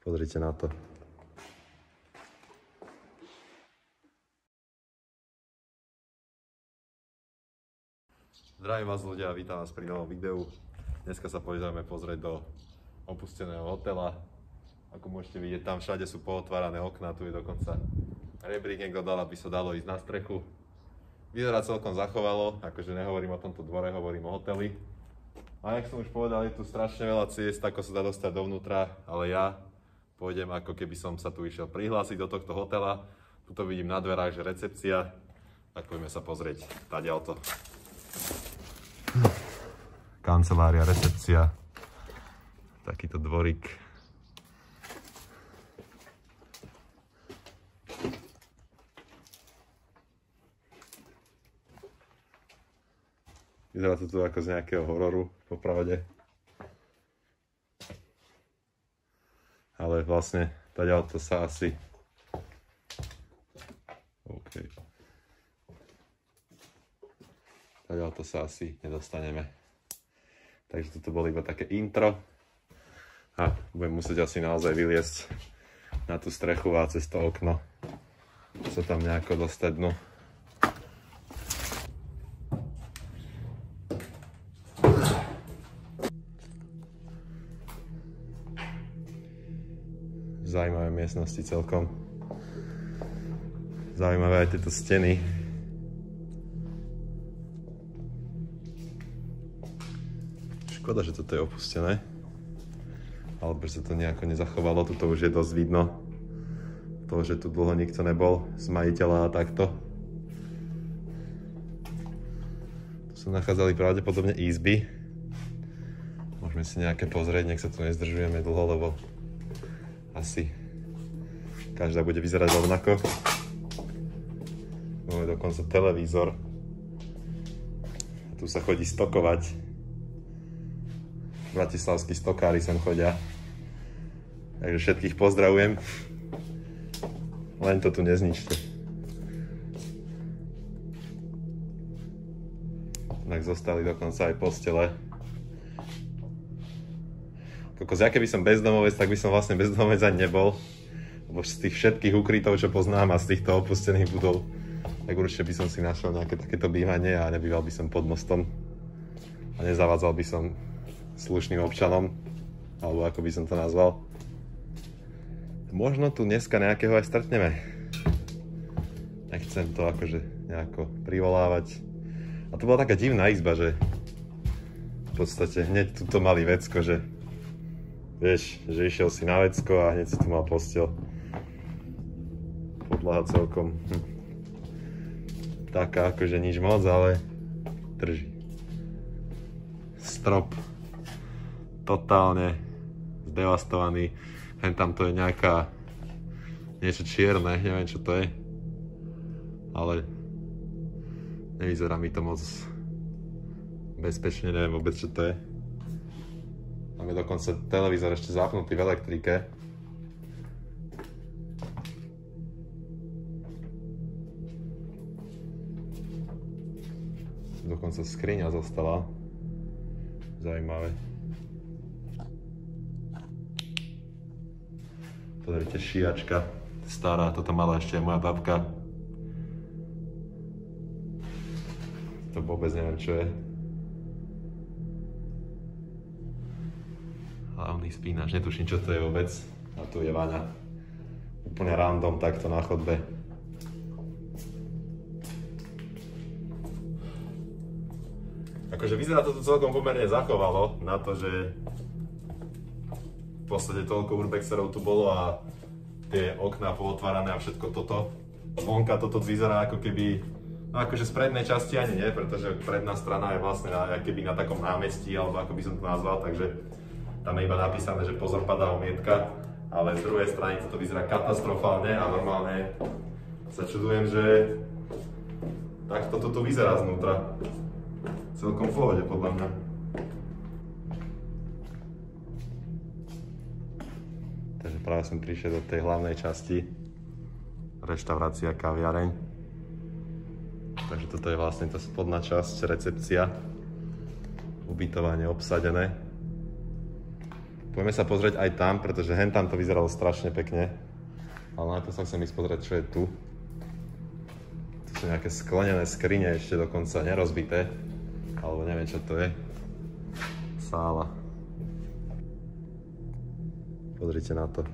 Pozrite na to. Zdravím vás ľudia, vítam vás pri novom videu. Dneska sa pôjdeme pozrieť do opusteného hotela. Ako môžete vidieť, tam všade sú pootvárané okná, tu je dokonca rebrík niekto dal, aby sa dalo ísť na strechu. Vyzerá celkom zachovalo, akože nehovorím o tomto dvore, hovorím o hoteli. A jak som už povedal, je tu strašne veľa ciest, ako sa dá dostať dovnútra, ale ja pôjdem, ako keby som sa tu išiel prihlásiť do tohto hotela. Tuto vidím na dverách, že recepcia. Tak poďme sa pozrieť tadiaľto. Kancelária, recepcia. Takýto dvorík. Vyzerá to tu ako z nejakého hororu, popravde. Ale vlastne tadiaľto sa asi... OK. Tadiaľto sa asi nedostaneme. Takže toto bolo iba také intro. A budem musieť asi naozaj vyliesť na tú strechu a cez to okno sa tam nejako dostať dnu. Zaujímavé miestnosti celkom. Zaujímavé aj tieto steny. Škoda, že toto je opustené. Alebo že sa to nejako nezachovalo. Tuto už je dosť vidno. To, že tu dlho nikto nebol z majiteľa a takto. Tu sa nachádzali pravdepodobne izby. Môžeme si nejaké pozrieť, nech sa tu nezdržujeme dlho, lebo asi každá bude vyzerať rovnako. Máme dokonca televízor. Tu sa chodí stokovať. Bratislavskí stokári sem chodia. Takže všetkých pozdravujem. Len to tu nezničte. Tak zostali dokonca aj postele. Kokos, ja keby som bezdomovec, tak by som vlastne bezdomovec ani nebol. Lebo z tých všetkých ukrytov, čo poznám a z týchto opustených budov, tak určite by som si našiel nejaké takéto bývanie a nebýval by som pod mostom. A nezavádzal by som slušným občanom, alebo ako by som to nazval. Možno tu dneska nejakého aj stretneme. Nechcem to akože nejako privolávať. A to bola taká divná izba, že v podstate hneď tuto mali vecko, že vieš, že išiel si na vecko a hneď si tu mal posteľ. Podlaha celkom taká akože nič moc, ale drží. Strop totálne zdevastovaný. Hen tam to je nejaká niečo čierne, neviem čo to je. Ale nevyzerá mi to moc bezpečne, neviem vôbec čo to je. Máme dokonca televízor ešte zapnutý v elektrike. Dokonca skriňa zostala. Zaujímavé. Pozrite, šíjačka. Stará, toto mala ešte aj moja babka. To vôbec neviem čo je. Hlavný spínač, netuším čo to je vôbec. A tu je Vaňa. Úplne random takto na chodbe. Akože vyzerá to tu celkom pomerne zachovalo na to, že v podstate toľko urbexerov tu bolo a tie okná pootvárané a všetko toto. Vonka toto vyzerá ako keby, no akože z prednej časti ani nie, pretože predná strana je vlastne keby na takom námestí, alebo ako by som to nazval, takže tam je iba napísané, že pozor, padá omietka, ale z druhej strany toto vyzerá katastrofálne a normálne sa čudujem, že takto toto vyzerá znútra. Celkom v pohode podľa mňa. Takže práve som prišiel do tej hlavnej časti. Reštaurácia, kaviareň. Takže toto je vlastne tá spodná časť, recepcia. Ubytovanie obsadené. Poďme sa pozrieť aj tam, pretože hen tam to vyzeralo strašne pekne. Ale na to sa chcem ísť pozrieť, čo je tu. Tu sú nejaké sklenené skrine ešte dokonca nerozbité. Alebo neviem, čo to je. Sála. Pozrite na to.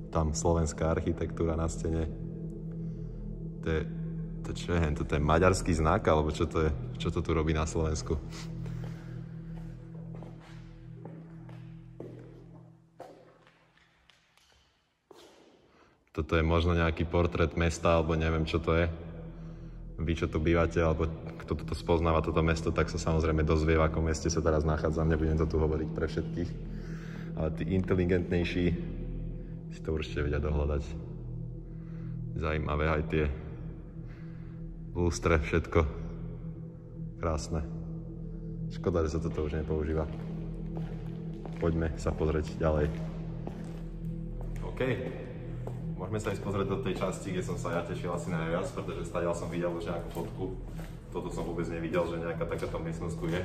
Tam slovenská architektúra na stene. To čo je? To je maďarský znak, alebo čo to je? Čo to tu robí na Slovensku? Toto je možno nejaký portrét mesta, alebo neviem, čo to je. Vy, čo tu bývate, alebo kto toto spoznáva, toto mesto, tak sa samozrejme dozvie, v akom meste sa teraz nachádzam. Nebudem to tu hovoriť pre všetkých. Ale tí inteligentnejší si to určite vedia dohľadať. Zajímavé aj tie lustre, všetko. Krásne. Škoda, že sa toto už nepoužíva. Poďme sa pozrieť ďalej. OK. Môžeme sa ísť pozrieť do tej časti, kde som sa ja tešil asi najviac, pretože stadiaľ som videl už nejakú fotku. Toto som vôbec nevidel, že nejaká takáto miestnosť tu je.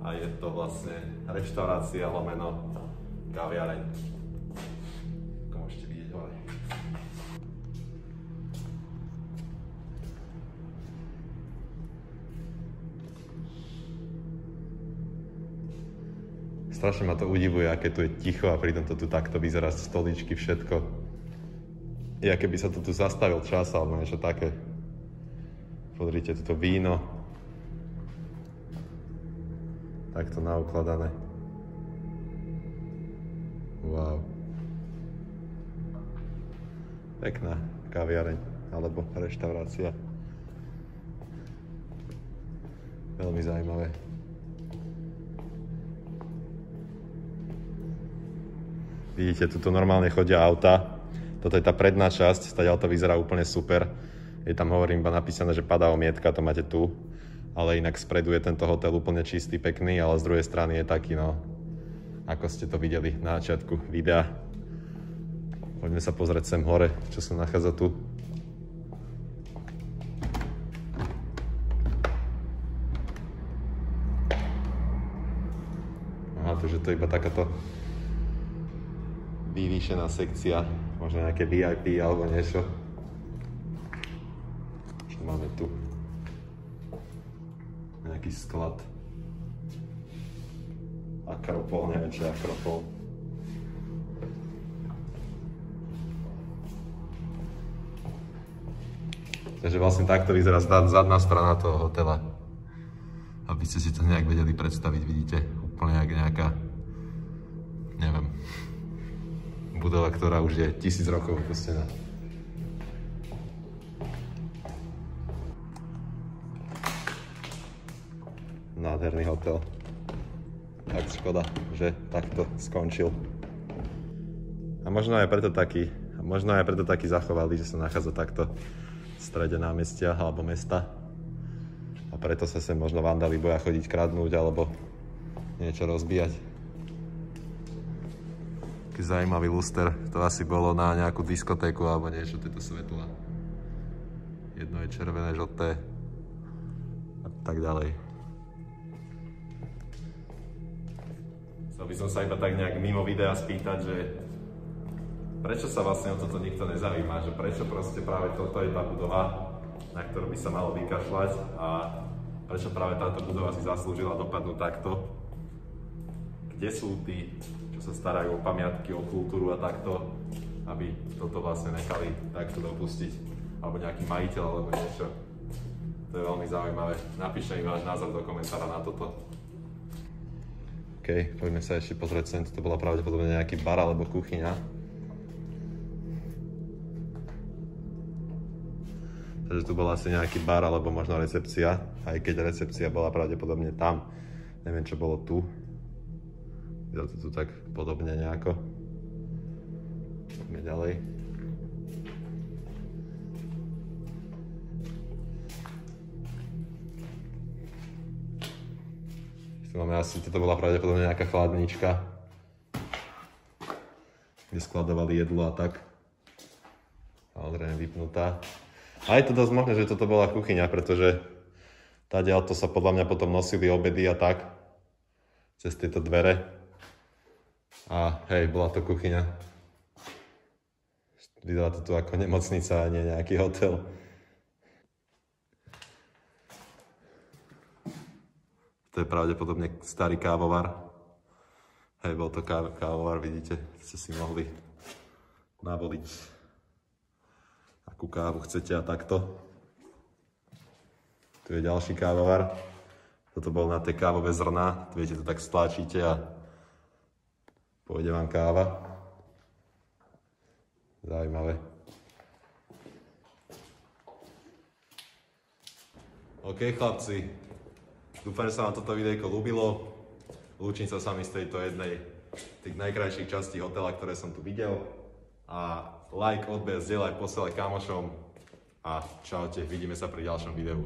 A je to vlastne reštaurácia lomeno kaviareň. Ako môžete vidieť hore. Strašne ma to udivuje, aké tu je ticho a pritom to tu takto vyzerá, stoličky, všetko. Je, keby sa to tu zastavil čas alebo niečo také. Pozrite, toto víno. Takto naukladané. Wow. Pekná kaviareň alebo reštaurácia. Veľmi zaujímavé. Vidíte, tuto normálne chodia auta. Toto je tá predná časť, stadiaľ to vyzerá úplne super. Je tam, hovorím, iba napísané, že padá omietka, to máte tu. Ale inak spredu je tento hotel úplne čistý, pekný, ale z druhej strany je taký, no, ako ste to videli na začiatku videa. Poďme sa pozrieť sem hore, čo sa nachádza tu. Aha, takže to je iba takáto vyvýšená sekcia, možno nejaké VIP alebo niečo. Čo máme tu? Nejaký sklad. Akropol, neviem, čo je Akropol. Takže vlastne takto vyzerá zadná strana toho hotela. Aby ste si to nejak vedeli predstaviť, vidíte, úplne jak nejaká, neviem, budova, ktorá už je 1000 rokov opustená. Nádherný hotel. Tak škoda, že takto skončil. A možno aj preto taký zachovali, že sa nachádza takto v strede námestia alebo mesta. A preto sa sem možno vandali boja chodiť kradnúť alebo niečo rozbíjať. Taký zaujímavý luster, to asi bolo na nejakú diskotéku alebo niečo, tieto svetla. Jedno je červené, žlté a tak ďalej. Chcel by som sa iba tak nejak mimo videa spýtať, že prečo sa vlastne o toto nikto nezaujíma, že prečo proste práve toto je tá budova, na ktorú by sa malo vykašľať a prečo práve táto budova si zaslúžila dopadnúť takto. Kde sú tí, čo sa starajú o pamiatky, o kultúru a takto, aby toto vlastne nechali takto dopustiť, alebo nejaký majiteľ alebo niečo. To je veľmi zaujímavé. Napíšte mi váš názor do komentára na toto. OK, poďme sa ešte pozrieť sem. To bola pravdepodobne nejaký bar alebo kuchyňa. Takže tu bola asi nejaký bar alebo možno recepcia, aj keď recepcia bola pravdepodobne tam. Neviem, čo bolo tu. Vyzerá to tu tak podobne nejako. Poďme ďalej. Tu máme asi, toto bola pravdepodobne nejaká chladnička, kde skladovali jedlo a tak. Samozrejme vypnutá. A je to dosť možné, že toto bola kuchyňa, pretože Tadiaľto sa podľa mňa potom nosili obedy a tak. Cez tieto dvere. A hej, bola to kuchyňa. Vyzerá to tu ako nemocnica a nie nejaký hotel. To je pravdepodobne starý kávovar. Hej, bol to kávovar, vidíte, ste si mohli navoliť, akú kávu chcete a takto. Tu je ďalší kávovar. Toto bol na tie kávové zrná. Viete, to tak stlačíte a pôjde vám káva. Zaujímavé. OK, chlapci. Dúfam, že sa vám toto videjko ľúbilo. Lúčim sa s vami z tejto jednej tých najkrajších častí hotela, ktoré som tu videl. A like, odber, zdieľaj, posielaj kamošom. A čaute, vidíme sa pri ďalšom videu.